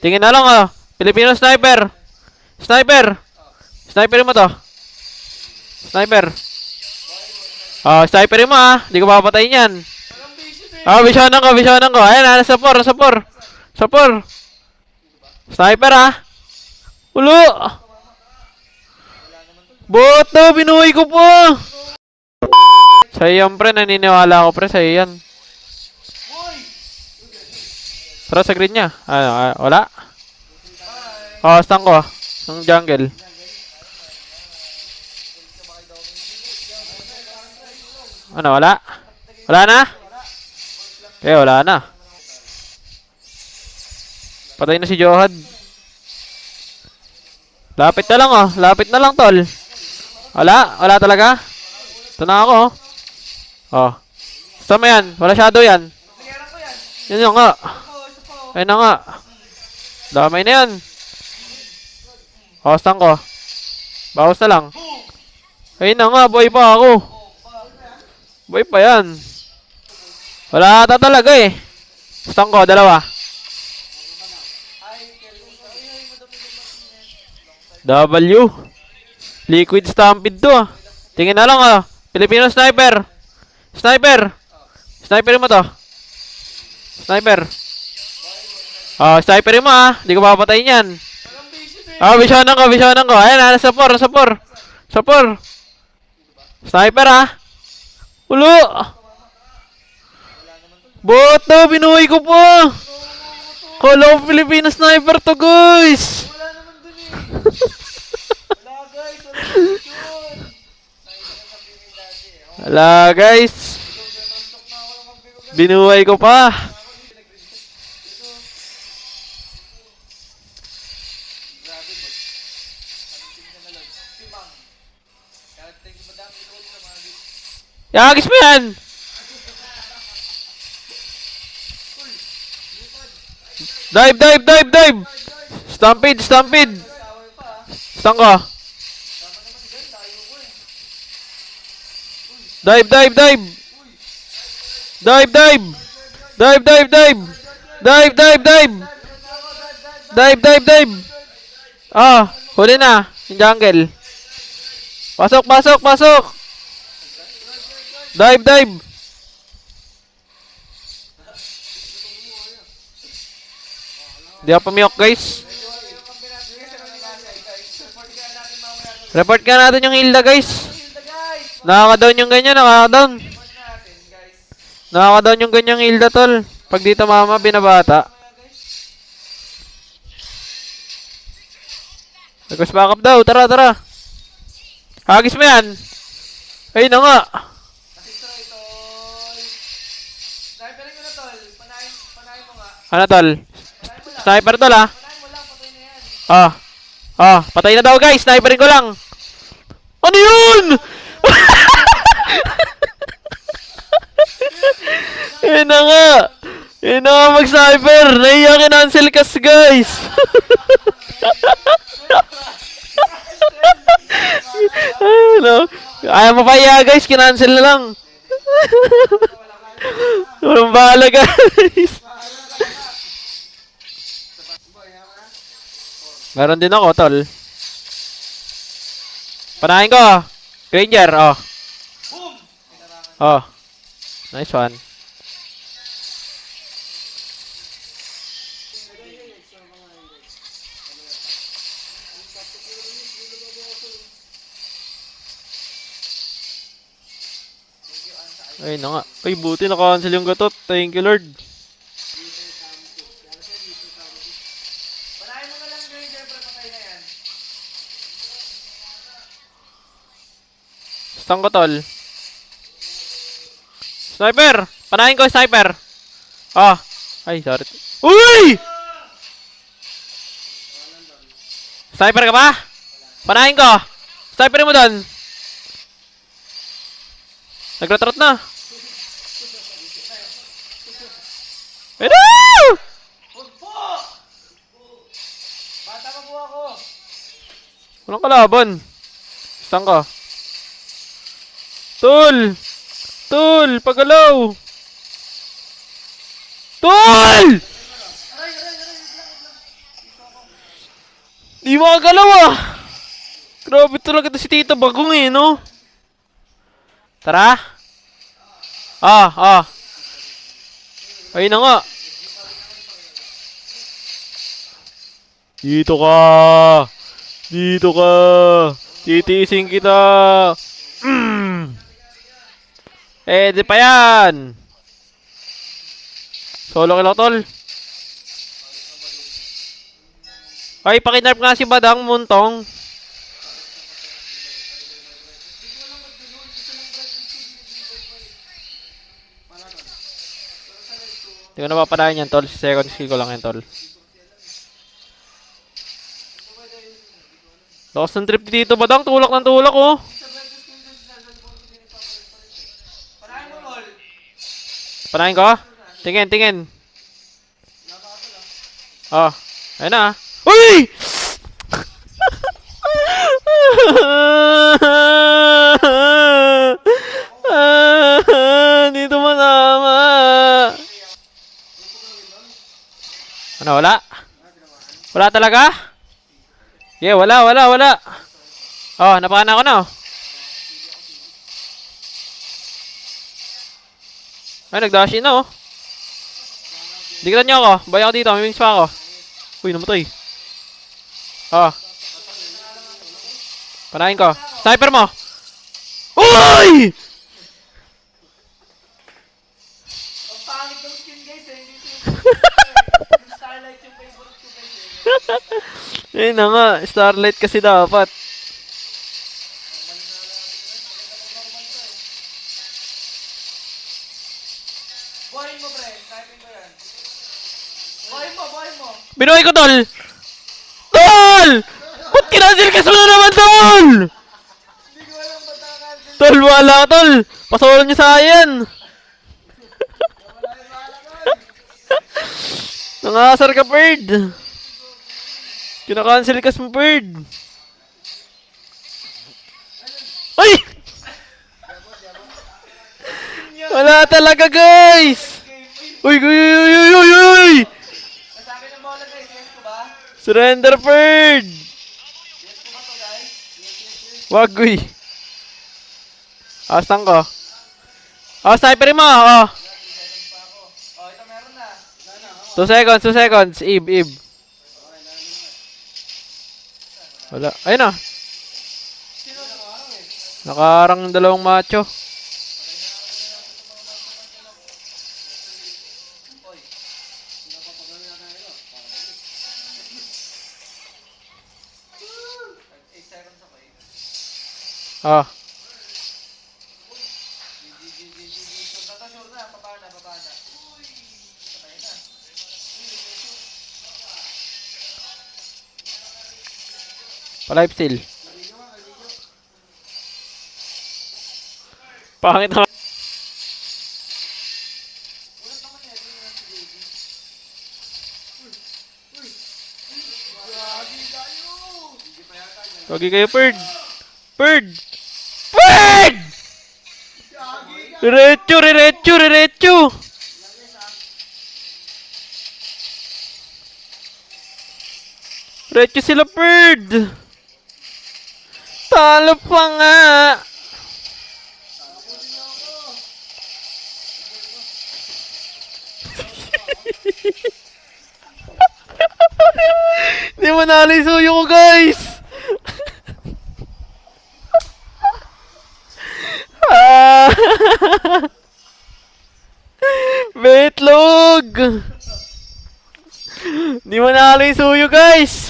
Tingin na lang oh. Filipino sniper. Sniper. Sniper mo to. Sniper. Oh, sniper mo ah. Hindi ko papatayin yan. Oh, visionan ko, visionan ko. Ayan, nasa 4, nasa 4. Sa 4. Sniper ah. Ulo. Boto, binuhay ko po. Sa'yo yan, pre. Naniniwala ako, pre. Sa'yo yan. Tara sa green niya. Ano, wala? Oh, stun ko. Ng jungle. Ano, wala? Wala na? Okay, wala na. Patay na si Johad. Lapit na lang, oh. Lapit na lang, tol. Wala? Wala talaga? Ito na ako, oh. Oh. Gusto mo yan? Wala shadow yan. Yan yung nga. Ayun na nga. Damay na yan. Hostan ko. Bawas na lang. Ayun na nga, boy pa ako. Boy pa yan. Wala ata talaga eh. Hostan ko, dalawa. W. Liquid stampede to ah. Tingin na lang ah. Filipino sniper. Sniper. Sniper mo to. Sniper. Oh, sniper mo ah. Hindi ko papatayin yan. Oh, visionan ko, visionan ko. Ayan, nasa 4, nasa 4. Sa 4. Sniper ah. Ulo. Boto, binuhay ko po. Call of Filipino sniper to, guys. Wala, guys. Binuhay ko pa. Yagis mo yan! Dive, dive, dive, dive! Stampede, stampede! Stun ko. Dive, dive, dive! Dive, dive! Dive, dive, dive! Dive, dive, dive! Dive, dive, dive! Ah, huli na. Yung jungle. Pasok, pasok, pasok! Dive, dive! Hindi ako pumiyok, guys. Report ka natin yung Hilda, guys. Nakaka-down yung ganyan, nakaka-down. Nakaka-down yung ganyang Hilda, tol. Pag dito mama, binabata. Request backup daw, tara, tara. Hagis mo yan. Ayun na nga. Ano, tol? Sniper, tol, ah. Ah. Ah, patay na daw, guys. Sniperin ko lang. Ano yun? Yun na nga. Yun na nga mag-sniper. Naiya kinancel kas, guys. Ano? Ayaw mo pa iya, guys. Kinancel na lang. Walang bahala, guys. Meron din ako, tol. Panahin ko. Granger, oh. Oh. Nice one. Ay na nga. Ay, buti naka-cancel yung gatot. Thank you, Lord. Stun ko, tol. Sniper! Panahin ko, sniper! Oh. Ay, sorry. Uy! Sniper ka ba? Panahin ko! Sniper mo doon! Naglatrot na! Pero! Bata pa po ako! Walang kalaban. Stun ko. Tol! Tol! Pagalaw! Tol! Di makagalaw ah! Grabe talaga to si Tita Bagong eh, no? Tara! Ah! Ayun na nga! Dito ka! Dito ka! Titiisin kita! Di pa yan! Solo kill ako, tol. Ay, pakinarp nga si Badang Muntong. Hindi ko napapadayan yan, tol. Second skill ko lang yan, tol. Lakas ng trip dito, Badang. Tulak ng tulak, oh. Panahin ko? Tingin. Oh, ayun na. Uy! Dito masama. Ano, wala? Wala talaga? Yeah, wala. Oh, napakana ko na, oh. Ay, nag-dash in na, oh. Dikitan niyo ako. Bayan ako dito. May wings pa ako. Uy, namatay. Oh. Panahin ko. Sniper mo! Uy! Ang pangit ng skin guys eh. Hindi yung Starlight yung favorite ko guys eh. Ayun na nga. Starlight kasi dapat. Buhayin mo pre. Typing ko yan. Buhayin mo. Binuhay ko, tol! Tol! Ba't kinasilkas mo na naman, tol? Hindi ko alam ba't nakakancel. Tol, wala ka, tol. Pasolan niyo sa ayan. Wala yung bahala ko. Nangasar ka, bird. Kinakancel kas mo, bird. Ay! Wala talaga, guys! Uy! Nasa akin ang bola guys. Yes ko ba? Surrender, bird! Yes ko ba to guys? Yes. Wag, uy. Asang ko. Oh, sniperin mo, oh. 3 seconds pa ako. Oh, ito meron na. Wala na. 2 seconds, 2 seconds. Ib. Wala. Ayun na. Sino nakaharang eh? Nakaharang ng dalawang macho. Oy. Pinapapagano na tayo. 8 seconds ako eh. Ah. Sure na. Papana. Uy. Patay na. Pa-life steal. Pangit na. Ulat naman yan. Hindi na si Baby. Grabe kayo. Hindi pa yata yan. Wagi kayo, bird. Bird! Diretso! Diretso sila, bird! Talo pa nga! Hindi mo nalisuyo ko, guys! Betlog! Di mo nakala yung suyo, guys!